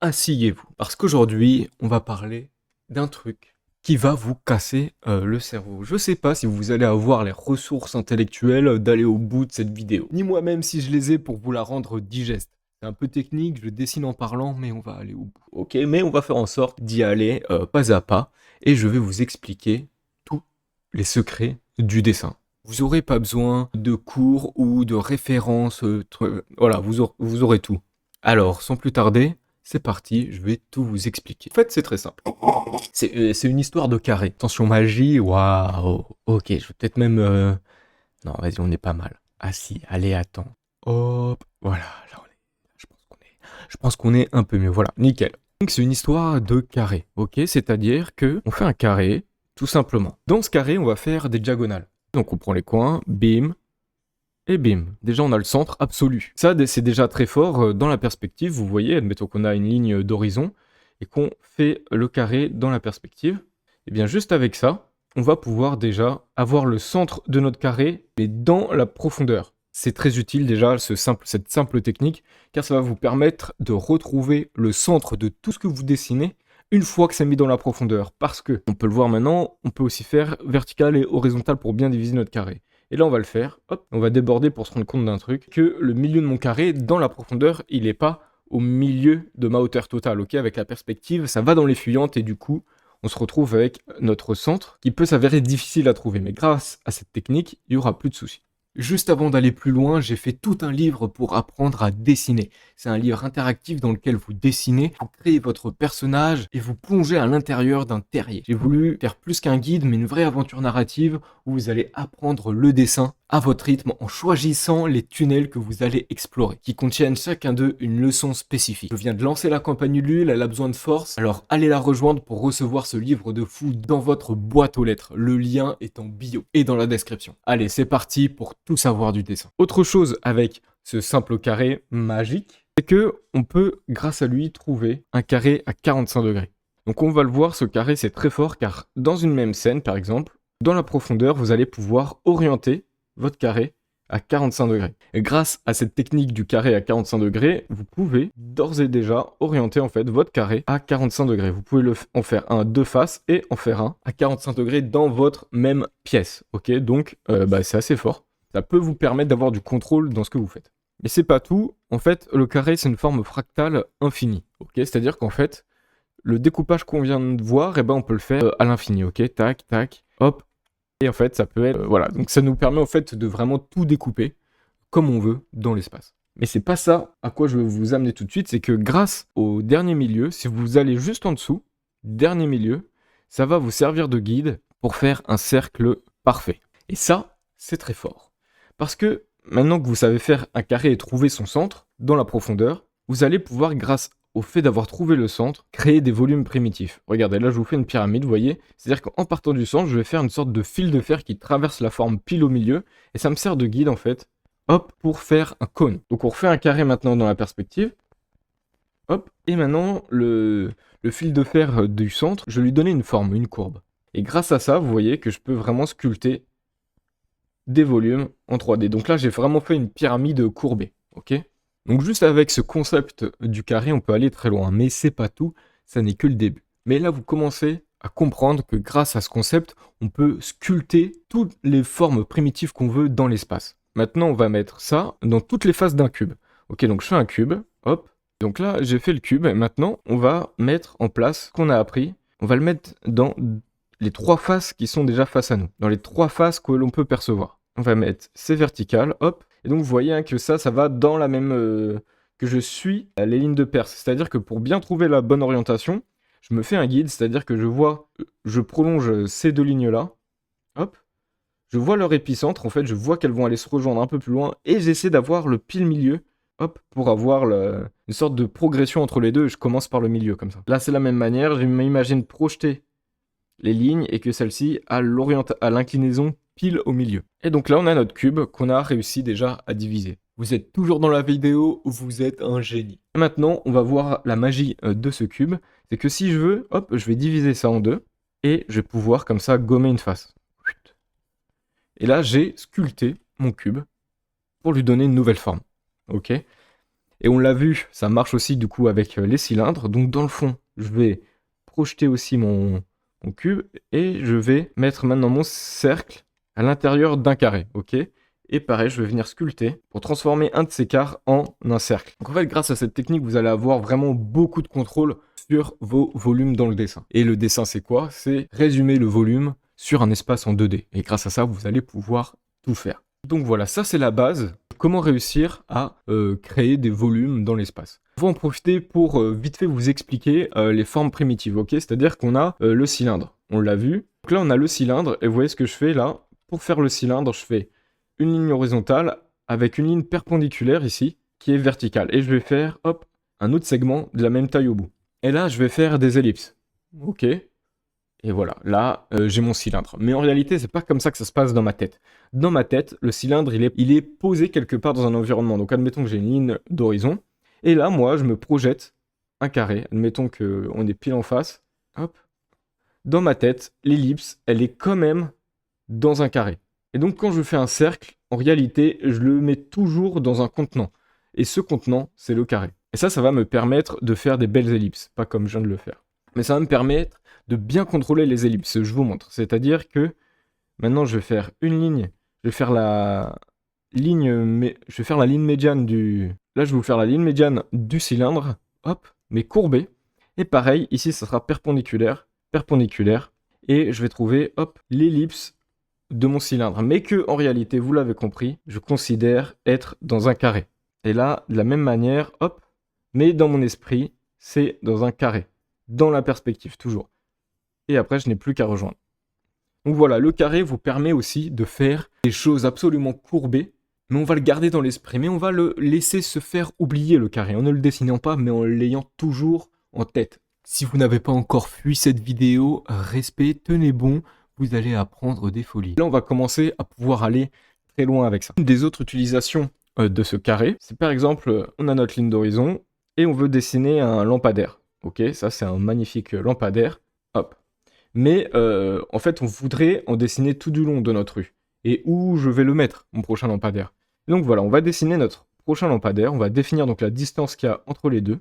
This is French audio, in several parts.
asseyez-vous. Parce qu'aujourd'hui, on va parler d'un truc qui va vous casser le cerveau. Je sais pas si vous allez avoir les ressources intellectuelles d'aller au bout de cette vidéo. Ni moi-même si je les ai pour vous la rendre digeste. C'est un peu technique, je le dessine en parlant, mais on va aller au bout. Ok, mais on va faire en sorte d'y aller pas à pas. Et je vais vous expliquer tous les secrets du dessin. Vous n'aurez pas besoin de cours ou de références. Voilà, vous aurez tout. Alors, sans plus tarder, c'est parti, je vais tout vous expliquer. En fait, c'est très simple. C'est une histoire de carré. Attention magie, waouh. Ok, je vais peut-être même... Non, vas-y, on est pas mal. Ah si, allez, attends. Hop, voilà, là on est... Je pense qu'on est un peu mieux, voilà, nickel. Donc c'est une histoire de carré, ok? C'est-à-dire que on fait un carré, tout simplement. Dans ce carré, on va faire des diagonales. Donc on prend les coins, bim, et bim, déjà on a le centre absolu. Ça, c'est déjà très fort dans la perspective. Vous voyez, admettons qu'on a une ligne d'horizon et qu'on fait le carré dans la perspective. Et bien juste avec ça, on va pouvoir déjà avoir le centre de notre carré, mais dans la profondeur. C'est très utile déjà cette simple technique, car ça va vous permettre de retrouver le centre de tout ce que vous dessinez une fois que c'est mis dans la profondeur. Parce que, on peut le voir maintenant, on peut aussi faire vertical et horizontal pour bien diviser notre carré. Et là, on va le faire. Hop, on va déborder pour se rendre compte d'un truc, que le milieu de mon carré, dans la profondeur, il n'est pas au milieu de ma hauteur totale. Ok, avec la perspective, ça va dans les fuyantes et du coup, on se retrouve avec notre centre qui peut s'avérer difficile à trouver. Mais grâce à cette technique, il n'y aura plus de soucis. Juste avant d'aller plus loin, j'ai fait tout un livre pour apprendre à dessiner. C'est un livre interactif dans lequel vous dessinez, vous créez votre personnage et vous plongez à l'intérieur d'un terrier. J'ai voulu faire plus qu'un guide, mais une vraie aventure narrative où vous allez apprendre le dessin à votre rythme en choisissant les tunnels que vous allez explorer, qui contiennent chacun d'eux une leçon spécifique. Je viens de lancer la campagne Ulule, elle a besoin de force, alors allez la rejoindre pour recevoir ce livre de fou dans votre boîte aux lettres. Le lien est en bio et dans la description. Allez, c'est parti pour tout savoir du dessin. Autre chose avec ce simple carré magique, c'est que on peut, grâce à lui, trouver un carré à 45 degrés. Donc on va le voir, ce carré c'est très fort car dans une même scène, par exemple, dans la profondeur, vous allez pouvoir orienter votre carré à 45 degrés. Et grâce à cette technique du carré à 45 degrés, vous pouvez d'ores et déjà orienter en fait votre carré à 45 degrés. Vous pouvez en faire un de face et en faire un à 45 degrés dans votre même pièce. Ok, donc c'est assez fort. Ça peut vous permettre d'avoir du contrôle dans ce que vous faites. Mais c'est pas tout. En fait, le carré c'est une forme fractale infinie. Ok, c'est-à-dire qu'en fait, le découpage qu'on vient de voir, on peut le faire à l'infini. Ok, tac, tac, hop. Et en fait, ça peut être... voilà, donc ça nous permet en fait de vraiment tout découper comme on veut dans l'espace. Mais c'est pas ça à quoi je veux vous amener tout de suite, c'est que grâce au dernier milieu, si vous allez juste en dessous, dernier milieu, ça va vous servir de guide pour faire un cercle parfait. Et ça, c'est très fort. Parce que maintenant que vous savez faire un carré et trouver son centre dans la profondeur, vous allez pouvoir, grâce au fait d'avoir trouvé le centre, créer des volumes primitifs. Regardez, là je vous fais une pyramide, vous voyez. C'est-à-dire qu'en partant du centre, je vais faire une sorte de fil de fer qui traverse la forme pile au milieu, et ça me sert de guide en fait, hop, pour faire un cône. Donc on refait un carré maintenant dans la perspective, hop, et maintenant le fil de fer du centre, je lui donnais une forme, une courbe. Et grâce à ça, vous voyez que je peux vraiment sculpter des volumes en 3D. Donc là, j'ai vraiment fait une pyramide courbée, ok? Donc juste avec ce concept du carré, on peut aller très loin, mais c'est pas tout, ça n'est que le début. Mais là, vous commencez à comprendre que grâce à ce concept, on peut sculpter toutes les formes primitives qu'on veut dans l'espace. Maintenant, on va mettre ça dans toutes les faces d'un cube. Ok, donc je fais un cube, hop. Donc là, j'ai fait le cube, et maintenant, on va mettre en place ce qu'on a appris. On va le mettre dans les 3 faces qui sont déjà face à nous, dans les 3 faces que l'on peut percevoir. On va mettre c'est vertical, hop. Et donc vous voyez que ça va dans la même... que je suis les lignes de perce. C'est-à-dire que pour bien trouver la bonne orientation, je me fais un guide, c'est-à-dire que je prolonge ces 2 lignes-là, hop. Je vois leur épicentre, en fait, je vois qu'elles vont aller se rejoindre un peu plus loin, et j'essaie d'avoir le pile milieu, hop, pour avoir une sorte de progression entre les deux, et je commence par le milieu, comme ça. Là, c'est la même manière, je m'imagine projeter les lignes, et que celle-ci a l'inclinaison pile au milieu. Et donc là, on a notre cube qu'on a réussi déjà à diviser. Vous êtes toujours dans la vidéo, vous êtes un génie. Et maintenant, on va voir la magie de ce cube. C'est que si je veux, hop, je vais diviser ça en 2. Et je vais pouvoir comme ça gommer une face. Et là, j'ai sculpté mon cube pour lui donner une nouvelle forme. Ok ? Et on l'a vu, ça marche aussi du coup avec les cylindres. Donc dans le fond, je vais projeter aussi mon cube et je vais mettre maintenant mon cercle à l'intérieur d'un carré, ok? Et pareil, je vais venir sculpter pour transformer un de ces quarts en un cercle. Donc en fait, grâce à cette technique, vous allez avoir vraiment beaucoup de contrôle sur vos volumes dans le dessin. Et le dessin, c'est quoi? C'est résumer le volume sur un espace en 2D. Et grâce à ça, vous allez pouvoir tout faire. Donc voilà, ça c'est la base. Comment réussir à créer des volumes dans l'espace. On va en profiter pour vite fait vous expliquer les formes primitives, ok? C'est-à-dire qu'on a le cylindre, on l'a vu. Donc là, on a le cylindre, et vous voyez ce que je fais là? Pour faire le cylindre, je fais une ligne horizontale avec une ligne perpendiculaire ici, qui est verticale. Et je vais faire, hop, un autre segment de la même taille au bout. Et là, je vais faire des ellipses, ok? Et voilà, là, j'ai mon cylindre. Mais en réalité, c'est pas comme ça que ça se passe dans ma tête. Dans ma tête, le cylindre, il est posé quelque part dans un environnement. Donc, admettons que j'ai une ligne d'horizon. Et là, moi, je me projette un carré. Admettons qu'on est pile en face. Hop. Dans ma tête, l'ellipse, elle est quand même dans un carré. Et donc, quand je fais un cercle, en réalité, je le mets toujours dans un contenant. Et ce contenant, c'est le carré. Et ça va me permettre de faire des belles ellipses. Pas comme je viens de le faire. Mais ça va me permettre de bien contrôler les ellipses. Je vous montre. C'est-à-dire que maintenant, je vais faire une ligne. Je vais faire la ligne médiane du... Là, je vais vous faire la ligne médiane du cylindre. Hop, mais courbée. Et pareil, ici, ça sera perpendiculaire. Perpendiculaire. Et je vais trouver, hop, l'ellipse de mon cylindre. Mais que, en réalité, vous l'avez compris, je considère être dans un carré. Et là, de la même manière, hop, mais dans mon esprit, c'est dans un carré. Dans la perspective, toujours. Et après, je n'ai plus qu'à rejoindre. Donc voilà, le carré vous permet aussi de faire des choses absolument courbées, mais on va le garder dans l'esprit, mais on va le laisser se faire oublier le carré, en ne le dessinant pas, mais en l'ayant toujours en tête. Si vous n'avez pas encore fui cette vidéo, respect, tenez bon, vous allez apprendre des folies. Là, on va commencer à pouvoir aller très loin avec ça. Une des autres utilisations de ce carré, c'est par exemple, on a notre ligne d'horizon, et on veut dessiner un lampadaire. Ok, ça c'est un magnifique lampadaire. Hop. Mais en fait, on voudrait en dessiner tout du long de notre rue. Et où je vais le mettre, mon prochain lampadaire. Donc voilà, on va dessiner notre prochain lampadaire. On va définir donc la distance qu'il y a entre les deux.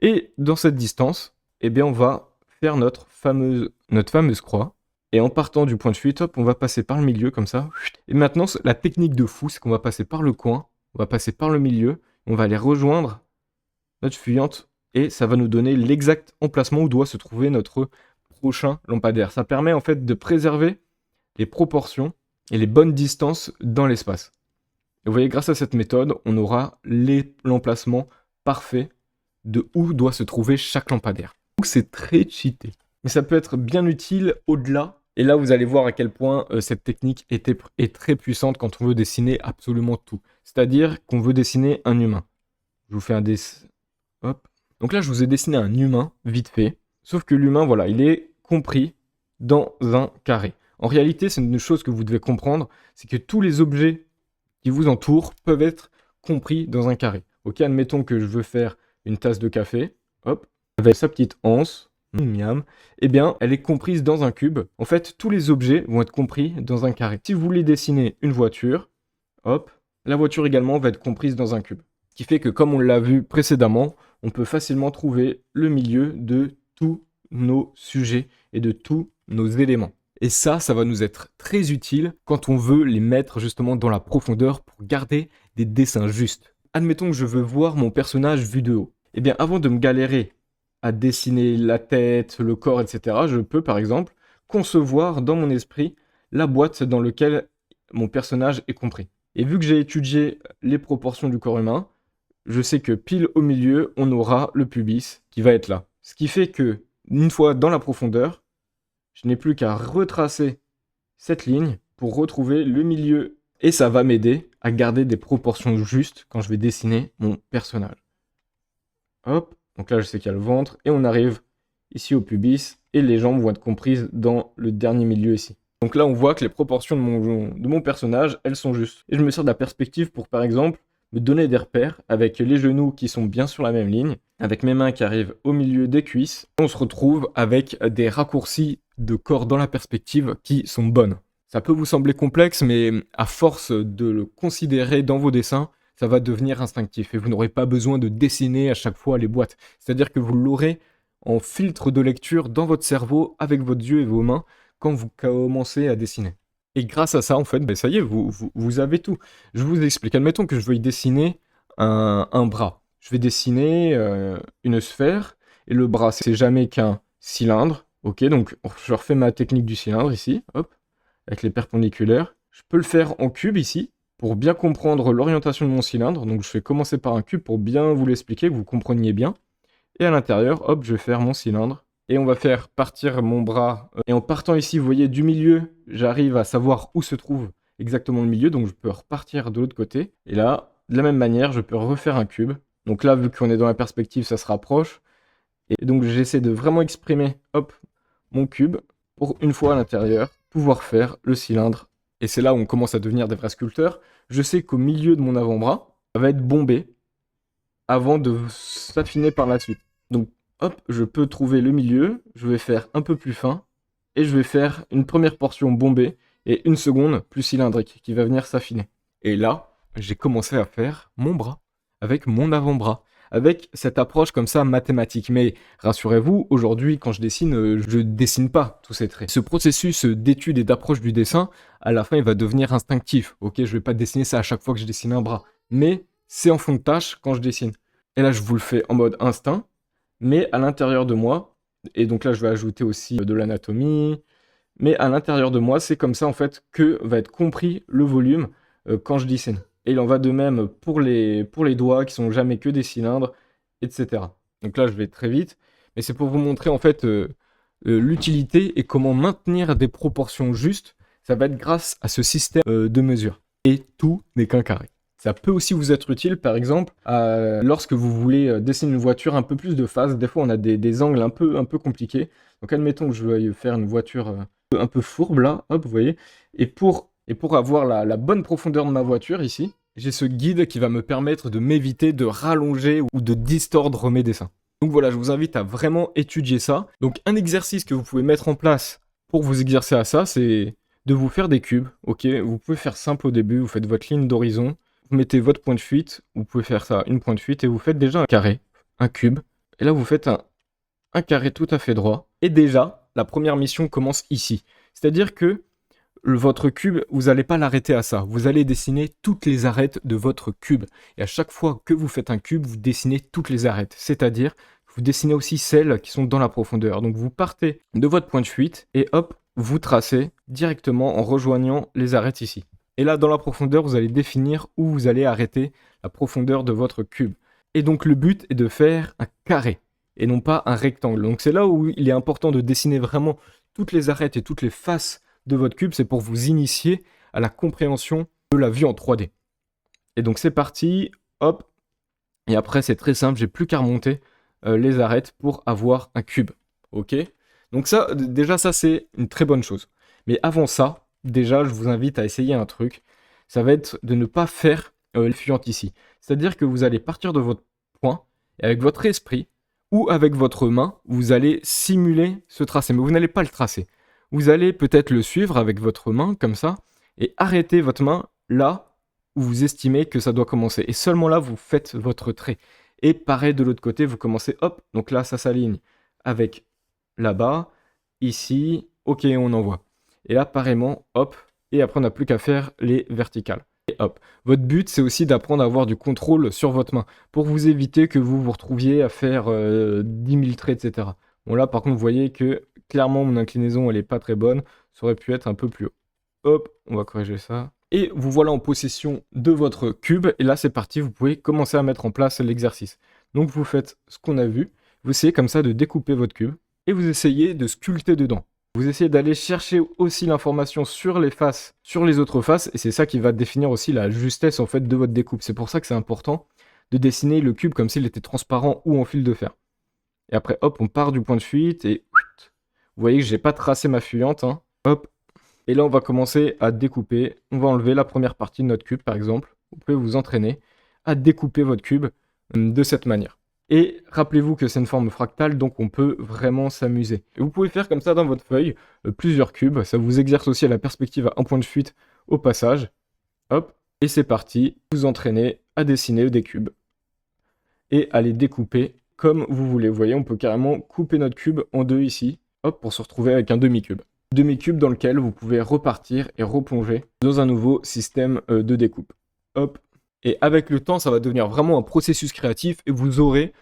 Et dans cette distance, eh bien, on va faire notre fameuse croix. Et en partant du point de fuite, hop, on va passer par le milieu comme ça. Et maintenant, la technique de fou, c'est qu'on va passer par le coin, on va passer par le milieu, on va aller rejoindre notre fuyante. Et ça va nous donner l'exact emplacement où doit se trouver notre prochain lampadaire. Ça permet en fait de préserver les proportions et les bonnes distances dans l'espace. Et vous voyez, grâce à cette méthode, on aura l'emplacement parfait de où doit se trouver chaque lampadaire. Donc c'est très cheaté. Mais ça peut être bien utile au-delà. Et là, vous allez voir à quel point cette technique est très puissante quand on veut dessiner absolument tout. C'est-à-dire qu'on veut dessiner un humain. Je vous fais un dessin. Hop. Donc là, je vous ai dessiné un humain, vite fait. Sauf que l'humain, voilà, il est compris dans un carré. En réalité, c'est une chose que vous devez comprendre, c'est que tous les objets qui vous entourent peuvent être compris dans un carré. Ok, admettons que je veux faire une tasse de café, hop, avec sa petite anse, miam, eh bien, elle est comprise dans un cube. En fait, tous les objets vont être compris dans un carré. Si vous voulez dessiner une voiture, hop, la voiture également va être comprise dans un cube. Ce qui fait que, comme on l'a vu précédemment, on peut facilement trouver le milieu de tous nos sujets et de tous nos éléments. Et ça va nous être très utile quand on veut les mettre justement dans la profondeur pour garder des dessins justes. Admettons que je veux voir mon personnage vu de haut. Eh bien, avant de me galérer à dessiner la tête, le corps, etc., je peux par exemple concevoir dans mon esprit la boîte dans laquelle mon personnage est compris. Et vu que j'ai étudié les proportions du corps humain, je sais que pile au milieu, on aura le pubis qui va être là. Ce qui fait que, une fois dans la profondeur, je n'ai plus qu'à retracer cette ligne pour retrouver le milieu. Et ça va m'aider à garder des proportions justes quand je vais dessiner mon personnage. Hop, donc là je sais qu'il y a le ventre. Et on arrive ici au pubis. Et les jambes vont être comprises dans le dernier milieu ici. Donc là on voit que les proportions de mon personnage, elles sont justes. Et je me sers de la perspective pour par exemple me donner des repères avec les genoux qui sont bien sur la même ligne, avec mes mains qui arrivent au milieu des cuisses. On se retrouve avec des raccourcis de corps dans la perspective qui sont bonnes. Ça peut vous sembler complexe, mais à force de le considérer dans vos dessins, ça va devenir instinctif et vous n'aurez pas besoin de dessiner à chaque fois les boîtes. C'est-à-dire que vous l'aurez en filtre de lecture dans votre cerveau avec votre yeux et vos mains quand vous commencez à dessiner. Et grâce à ça, en fait, ben ça y est, vous avez tout. Je vous explique. Admettons que je veuille dessiner un bras. Je vais dessiner une sphère et le bras, c'est jamais qu'un cylindre. Ok, donc je refais ma technique du cylindre ici, hop, avec les perpendiculaires. Je peux le faire en cube ici, pour bien comprendre l'orientation de mon cylindre. Donc je vais commencer par un cube pour bien vous l'expliquer, que vous compreniez bien. Et à l'intérieur, hop, je vais faire mon cylindre. Et on va faire partir mon bras. Et en partant ici, vous voyez, du milieu, j'arrive à savoir où se trouve exactement le milieu. Donc je peux repartir de l'autre côté. Et là, de la même manière, je peux refaire un cube. Donc là, vu qu'on est dans la perspective, ça se rapproche. Et donc j'essaie de vraiment exprimer, hop, mon cube, pour une fois à l'intérieur, pouvoir faire le cylindre. Et c'est là où on commence à devenir des vrais sculpteurs. Je sais qu'au milieu de mon avant-bras, ça va être bombé avant de s'affiner par la suite. Donc, hop, je peux trouver le milieu, je vais faire un peu plus fin, et je vais faire une première portion bombée, et une seconde plus cylindrique, qui va venir s'affiner. Et là, j'ai commencé à faire mon bras, avec mon avant-bras, avec cette approche comme ça mathématique. Mais rassurez-vous, aujourd'hui, quand je dessine pas tous ces traits. Ce processus d'étude et d'approche du dessin, à la fin, il va devenir instinctif. Ok, je vais pas dessiner ça à chaque fois que je dessine un bras, mais c'est en fond de tâche quand je dessine. Et là, je vous le fais en mode instinct, mais à l'intérieur de moi, et donc là, je vais ajouter aussi de l'anatomie, mais à l'intérieur de moi, c'est comme ça, en fait, que va être compris le volume quand je dessine. Et il en va de même pour les doigts, qui sont jamais que des cylindres, etc. Donc là, je vais très vite, mais c'est pour vous montrer, en fait, l'utilité et comment maintenir des proportions justes. Ça va être grâce à ce système de mesure. Et tout n'est qu'un carré. Ça peut aussi vous être utile, par exemple, lorsque vous voulez dessiner une voiture un peu plus de face. Des fois, on a des angles un peu compliqués. Donc, admettons que je veuille faire une voiture un peu fourbe, là, hop, vous voyez. Et pour avoir la bonne profondeur de ma voiture, ici, j'ai ce guide qui va me permettre de m'éviter de rallonger ou de distordre mes dessins. Donc voilà, je vous invite à vraiment étudier ça. Donc, un exercice que vous pouvez mettre en place pour vous exercer à ça, c'est de vous faire des cubes, ok. Vous pouvez faire simple au début, vous faites votre ligne d'horizon, vous mettez votre point de fuite, vous pouvez faire ça, une point de fuite, et vous faites déjà un carré, un cube, et là vous faites un carré tout à fait droit, et déjà, la première mission commence ici. C'est-à-dire que votre cube, vous n'allez pas l'arrêter à ça, vous allez dessiner toutes les arêtes de votre cube, et à chaque fois que vous faites un cube, vous dessinez toutes les arêtes, c'est-à-dire, vous dessinez aussi celles qui sont dans la profondeur. Donc vous partez de votre point de fuite, et hop, vous tracez directement en rejoignant les arêtes ici. Et là, dans la profondeur, vous allez définir où vous allez arrêter la profondeur de votre cube. Et donc le but est de faire un carré, et non pas un rectangle. Donc c'est là où il est important de dessiner vraiment toutes les arêtes et toutes les faces de votre cube, c'est pour vous initier à la compréhension de la vue en 3D. Et donc c'est parti, hop, et après c'est très simple, j'ai plus qu'à remonter les arêtes pour avoir un cube. Ok ? Donc ça, déjà ça c'est une très bonne chose. Mais avant ça, déjà je vous invite à essayer un truc, ça va être de ne pas faire les fuyante ici. C'est-à-dire que vous allez partir de votre point, et avec votre esprit, ou avec votre main, vous allez simuler ce tracé, mais vous n'allez pas le tracer. Vous allez peut-être le suivre avec votre main, comme ça, et arrêter votre main là où vous estimez que ça doit commencer. Et seulement là, vous faites votre trait. Et pareil de l'autre côté, vous commencez, hop, donc là, ça s'aligne avec là-bas, ici, ok, on envoie. Et là, pareillement, hop, et après, on n'a plus qu'à faire les verticales. Et hop. Votre but, c'est aussi d'apprendre à avoir du contrôle sur votre main, pour vous éviter que vous vous retrouviez à faire 10 000 traits, etc. Bon là, par contre, vous voyez que clairement, mon inclinaison, elle n'est pas très bonne. Ça aurait pu être un peu plus haut. Hop, on va corriger ça. Et vous voilà en possession de votre cube. Et là, c'est parti, vous pouvez commencer à mettre en place l'exercice. Donc, vous faites ce qu'on a vu. Vous essayez comme ça de découper votre cube. Et vous essayez de sculpter dedans. Vous essayez d'aller chercher aussi l'information sur les faces, sur les autres faces. Et c'est ça qui va définir aussi la justesse en fait de votre découpe. C'est pour ça que c'est important de dessiner le cube comme s'il était transparent ou en fil de fer. Et après, hop, on part du point de fuite et vous voyez que j'ai pas tracé ma fuyante. Hein. Hop. Et là, on va commencer à découper. On va enlever la première partie de notre cube, par exemple. Vous pouvez vous entraîner à découper votre cube de cette manière. Et rappelez-vous que c'est une forme fractale, donc on peut vraiment s'amuser. Et vous pouvez faire comme ça dans votre feuille plusieurs cubes. Ça vous exerce aussi à la perspective à un point de fuite au passage. Hop. Et c'est parti, vous entraînez à dessiner des cubes et à les découper comme vous voulez. Vous voyez, on peut carrément couper notre cube en deux ici, hop, pour se retrouver avec un demi-cube. Demi-cube dans lequel vous pouvez repartir et replonger dans un nouveau système de découpe. Hop. Et avec le temps, ça va devenir vraiment un processus créatif et vous aurez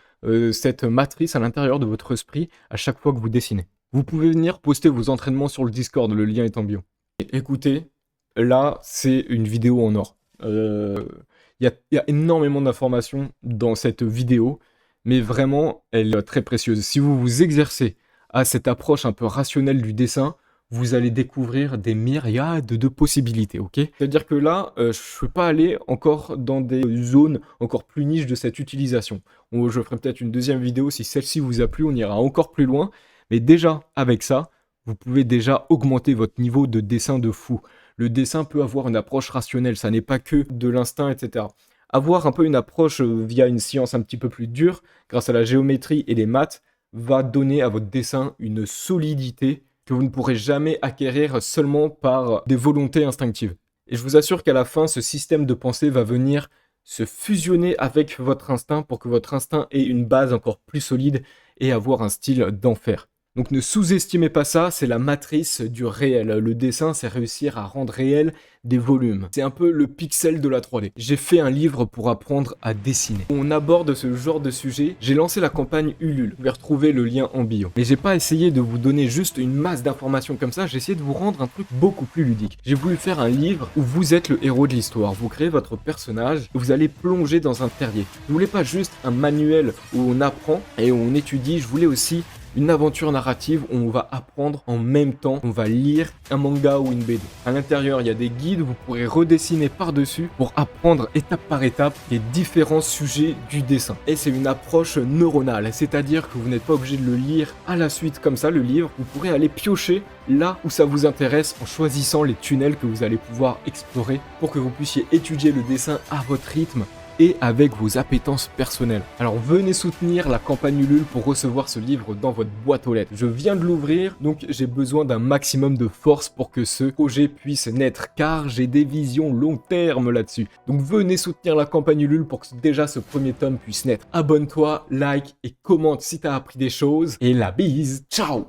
cette matrice à l'intérieur de votre esprit à chaque fois que vous dessinez. Vous pouvez venir poster vos entraînements sur le Discord, le lien est en bio. Et écoutez, là, c'est une vidéo en or. Il y a énormément d'informations dans cette vidéo, mais vraiment, elle est très précieuse. Si vous vous exercez à cette approche un peu rationnelle du dessin, vous allez découvrir des myriades de possibilités, ok? C'est-à-dire que là, je ne peux pas aller encore dans des zones encore plus niches de cette utilisation. Je ferai peut-être une deuxième vidéo, si celle-ci vous a plu, on ira encore plus loin. Mais déjà, avec ça, vous pouvez déjà augmenter votre niveau de dessin de fou. Le dessin peut avoir une approche rationnelle, ça n'est pas que de l'instinct, etc. Avoir un peu une approche via une science un petit peu plus dure, grâce à la géométrie et les maths, va donner à votre dessin une solidité que vous ne pourrez jamais acquérir seulement par des volontés instinctives. Et je vous assure qu'à la fin, ce système de pensée va venir se fusionner avec votre instinct pour que votre instinct ait une base encore plus solide et avoir un style d'enfer. Donc ne sous-estimez pas ça, c'est la matrice du réel. Le dessin, c'est réussir à rendre réel des volumes. C'est un peu le pixel de la 3D. J'ai fait un livre pour apprendre à dessiner. On aborde ce genre de sujet. J'ai lancé la campagne Ulule. Vous pouvez retrouver le lien en bio. Mais j'ai pas essayé de vous donner juste une masse d'informations comme ça. J'ai essayé de vous rendre un truc beaucoup plus ludique. J'ai voulu faire un livre où vous êtes le héros de l'histoire. Vous créez votre personnage et vous allez plonger dans un terrier. Je voulais pas juste un manuel où on apprend et où on étudie. Je voulais aussi une aventure narrative où on va apprendre en même temps, on va lire un manga ou une BD. À l'intérieur, il y a des guides, vous pourrez redessiner par-dessus pour apprendre étape par étape les différents sujets du dessin. Et c'est une approche neuronale, c'est-à-dire que vous n'êtes pas obligé de le lire à la suite comme ça, le livre. Vous pourrez aller piocher là où ça vous intéresse en choisissant les tunnels que vous allez pouvoir explorer pour que vous puissiez étudier le dessin à votre rythme et avec vos appétences personnelles. Alors venez soutenir la campagne Ulule pour recevoir ce livre dans votre boîte aux lettres. Je viens de l'ouvrir, donc j'ai besoin d'un maximum de force pour que ce projet puisse naître, car j'ai des visions long terme là-dessus. Donc venez soutenir la campagne Ulule pour que déjà ce premier tome puisse naître. Abonne-toi, like et commente si t'as appris des choses. Et la bise, ciao!